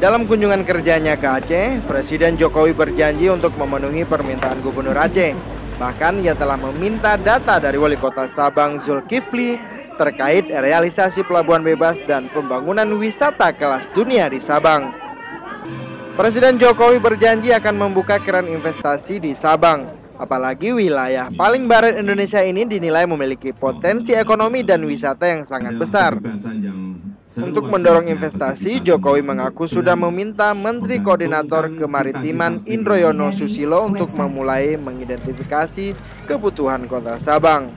Dalam kunjungan kerjanya ke Aceh, Presiden Jokowi berjanji untuk memenuhi permintaan Gubernur Aceh. Bahkan ia telah meminta data dari Wali Kota Sabang Zulkifli terkait realisasi pelabuhan bebas dan pembangunan wisata kelas dunia di Sabang. Presiden Jokowi berjanji akan membuka keran investasi di Sabang. Apalagi wilayah paling barat Indonesia ini dinilai memiliki potensi ekonomi dan wisata yang sangat besar. Untuk mendorong investasi, Jokowi mengaku sudah meminta Menteri Koordinator Kemaritiman Indro Yono Susilo untuk memulai mengidentifikasi kebutuhan kota Sabang.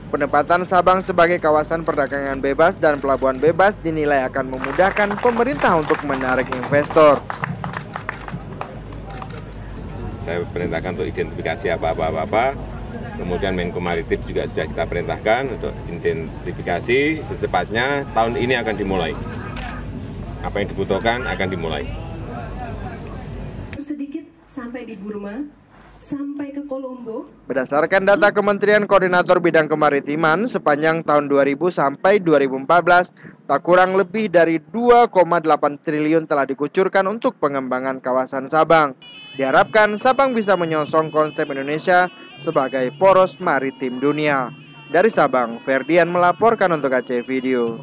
Penempatan Sabang sebagai kawasan perdagangan bebas dan pelabuhan bebas dinilai akan memudahkan pemerintah untuk menarik investor. Saya perintahkan untuk identifikasi apa-apa. Kemudian Menko Maritim juga sudah kita perintahkan untuk identifikasi secepatnya. Tahun ini akan dimulai. Apa yang dibutuhkan akan dimulai. Sedikit sampai di Burma, sampai ke Kolombo. Berdasarkan data Kementerian Koordinator Bidang Kemaritiman, sepanjang tahun 2000 sampai 2014, tak kurang lebih dari 2,8 triliun telah dikucurkan untuk pengembangan kawasan Sabang. Diharapkan Sabang bisa menyongsong konsep Indonesia sebagai poros maritim dunia. Dari Sabang, Ferdian melaporkan untuk Aceh Video.